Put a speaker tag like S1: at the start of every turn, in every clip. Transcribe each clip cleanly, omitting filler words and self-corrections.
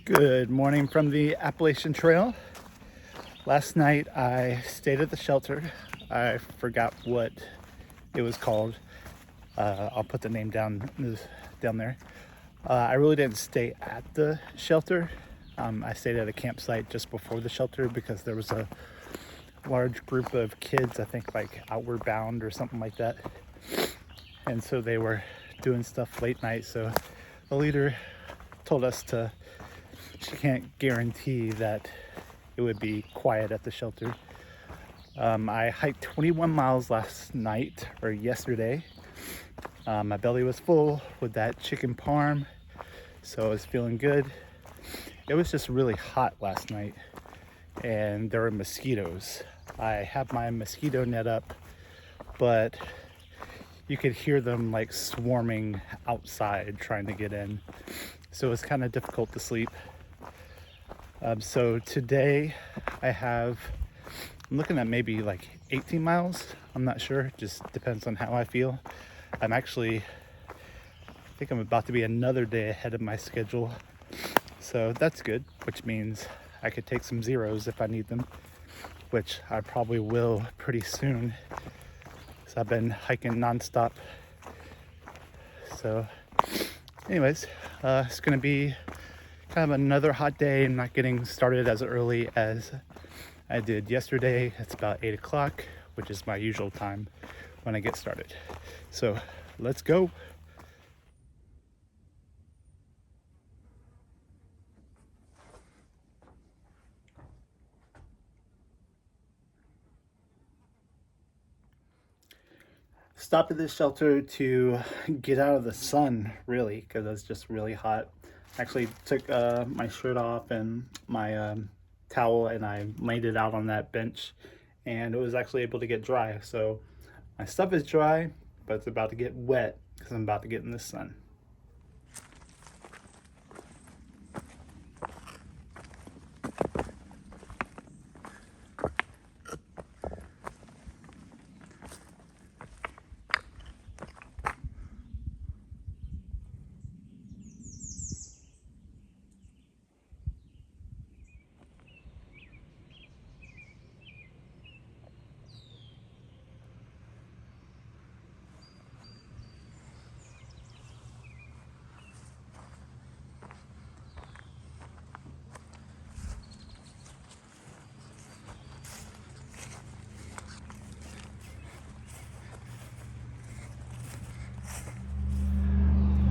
S1: Good morning from the Appalachian Trail. Last night I stayed at the shelter. I forgot what it was called. I'll put the name down there. I really didn't stay at the shelter. I stayed at a campsite just before the shelter because there was a large group of kids, I think like Outward Bound or something like that. And so they were doing stuff late night. So the leader told us she can't guarantee that it would be quiet at the shelter. I hiked 21 miles yesterday. My belly was full with that chicken parm, so I was feeling good. It was just really hot last night, and there were mosquitoes. I have my mosquito net up, but you could hear them like swarming outside trying to get in. So it was kind of difficult to sleep. So today I'm looking at maybe like 18 miles. I'm not sure, just depends on how I feel. I think I'm about to be another day ahead of my schedule. So that's good, which means I could take some zeros if I need them, which I probably will pretty soon. So I've been hiking nonstop. So anyways, it's gonna be kind of another hot day. I'm not getting started as early as I did yesterday. It's about 8 o'clock, which is my usual time when I get started. So let's go. Stopped at this shelter to get out of the sun, really, because it's just really hot. Actually took my shirt off and my towel, and I laid it out on that bench, and it was actually able to get dry. So my stuff is dry, but it's about to get wet because I'm about to get in the sun.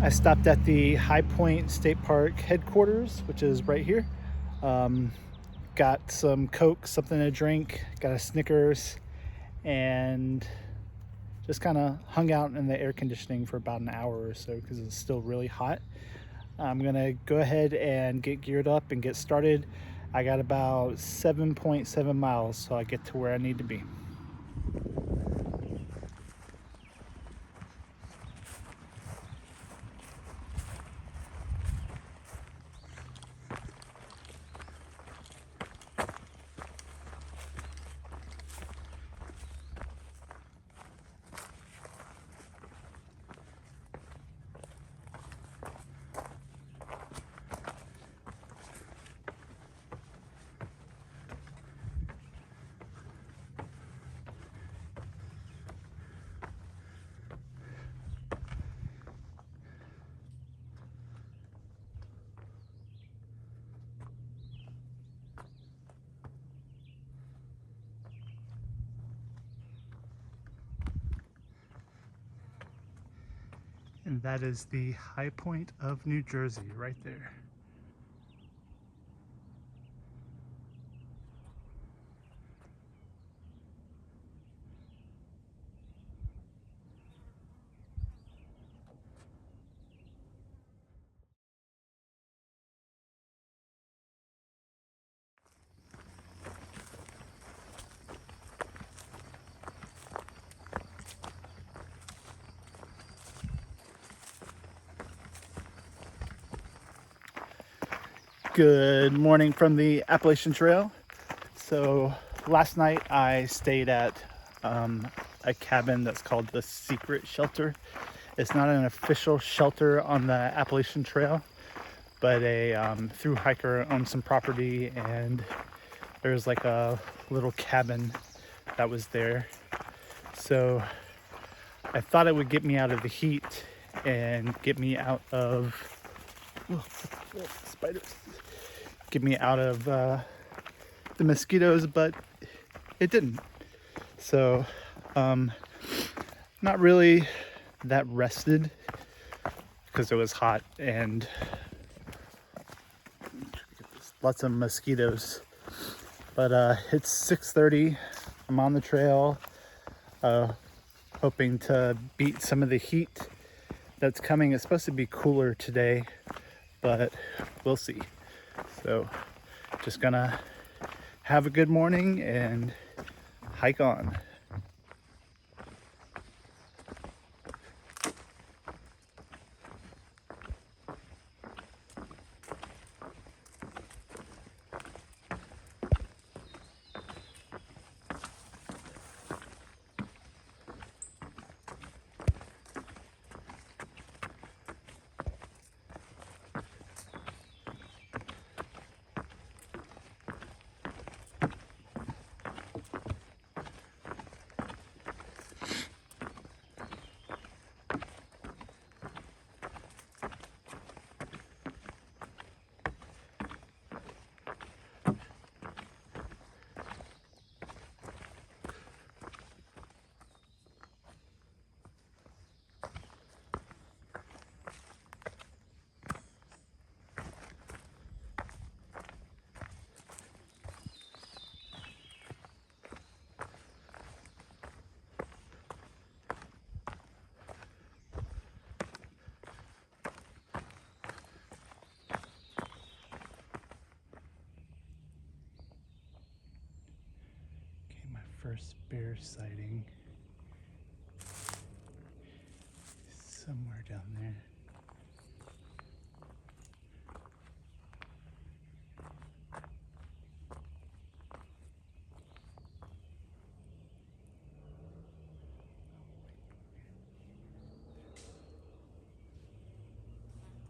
S1: I stopped at the High Point State Park headquarters, which is right here. Got some Coke, something to drink, got a Snickers, and just kind of hung out in the air conditioning for about an hour or so because it's still really hot. I'm gonna go ahead and get geared up and get started. I got about 7.7 miles, so I get to where I need to be. And that is the High Point of New Jersey right there. Good morning from the Appalachian Trail. So last night I stayed at a cabin that's called the Secret Shelter. It's not an official shelter on the Appalachian Trail, but a through hiker owned some property, and there's like a little cabin that was there. So I thought it would get me out of the heat and get me out of spiders, get me out of the mosquitoes, but it didn't. So not really that rested because it was hot and lots of mosquitoes. But it's 6:30. I'm on the trail, hoping to beat some of the heat that's coming. It's supposed to be cooler today, but we'll see. So just gonna have a good morning and hike on. First bear sighting somewhere down there.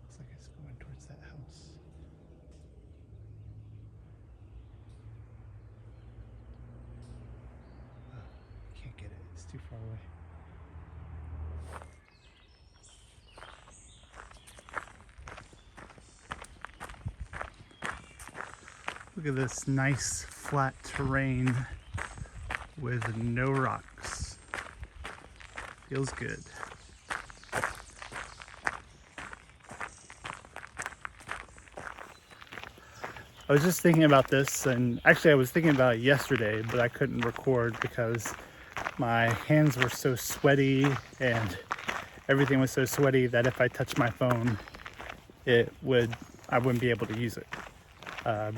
S1: Looks like it's going towards that house. Can't get it, it's too far away. Look at this nice flat terrain with no rocks. Feels good. I was just thinking about this, and actually I was thinking about it yesterday, but I couldn't record because my hands were so sweaty and everything was so sweaty that if I touched my phone, I wouldn't be able to use it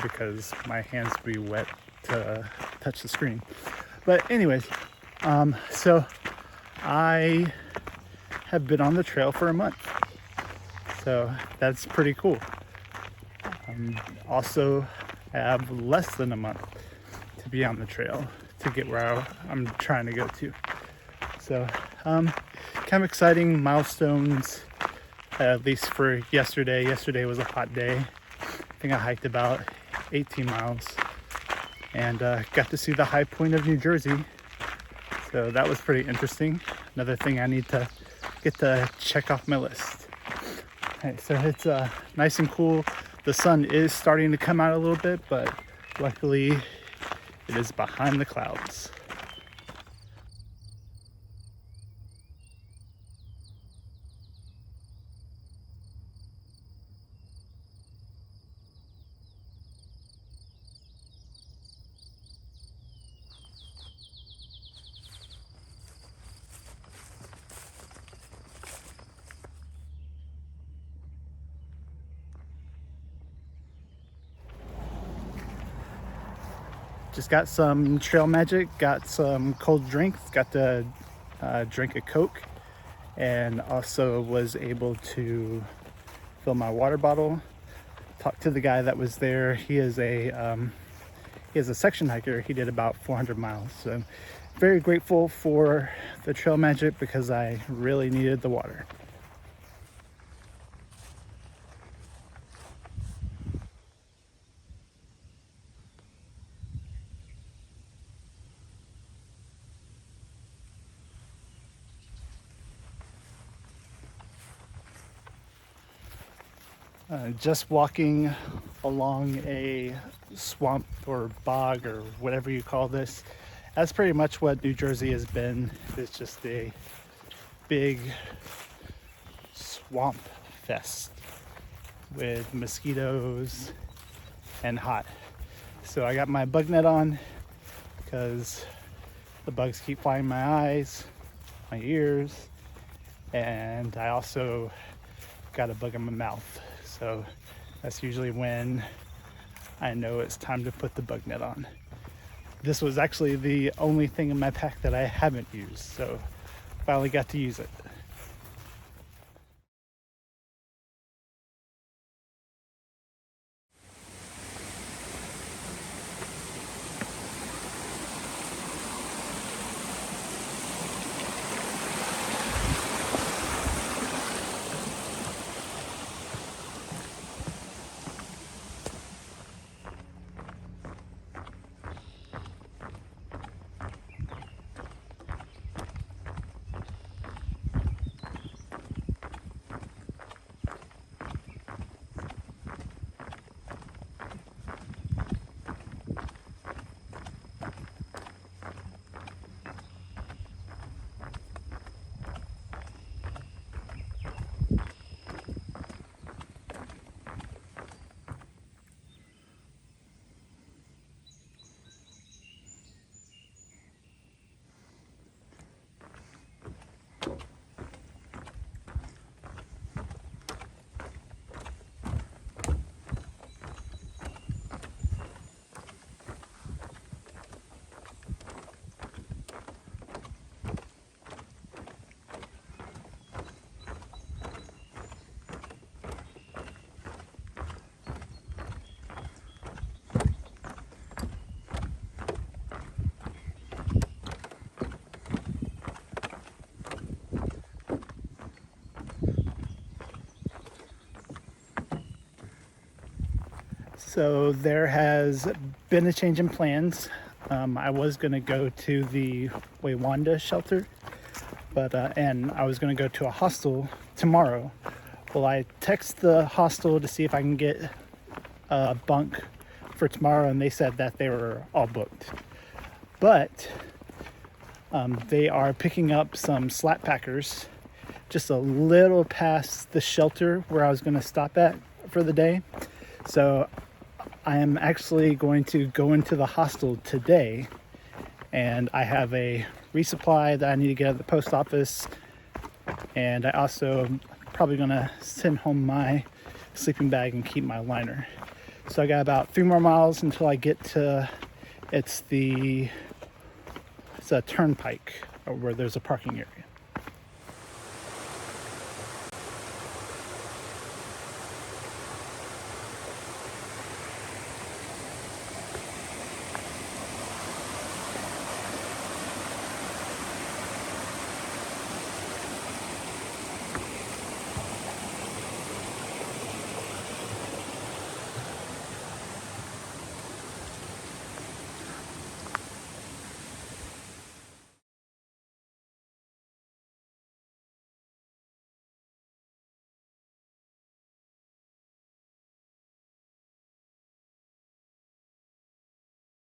S1: because my hands would be wet to touch the screen. But anyways, so I have been on the trail for a month, so that's pretty cool. Also, I have less than a month to be on the trail to get where I'm trying to go to. So, kind of exciting milestones, at least for yesterday. Yesterday was a hot day. I think I hiked about 18 miles and got to see the high point of New Jersey. So that was pretty interesting. Another thing I need to get to check off my list. Okay, so it's nice and cool. The sun is starting to come out a little bit, but luckily it is behind the clouds. Just got some trail magic, got some cold drinks, got to drink a Coke, and also was able to fill my water bottle. Talked to the guy that was there. He is a section hiker. He did about 400 miles. So very grateful for the trail magic because I really needed the water. Just walking along a swamp or bog or whatever you call this. That's pretty much what New Jersey has been. It's just a big swamp fest with mosquitoes and hot. So I got my bug net on because the bugs keep flying in my eyes, my ears, and I also got a bug in my mouth. So that's usually when I know it's time to put the bug net on. This was actually the only thing in my pack that I haven't used, so finally got to use it. So there has been a change in plans. I was going to go to the Wawanda shelter, but and I was going to go to a hostel tomorrow. Well, I text the hostel to see if I can get a bunk for tomorrow, and they said that they were all booked. But they are picking up some slat packers just a little past the shelter where I was going to stop at for the day. So I am actually going to go into the hostel today, and I have a resupply that I need to get at the post office, and I also am probably going to send home my sleeping bag and keep my liner. So I got about 3 more miles until I get to, it's a turnpike where there's a parking area.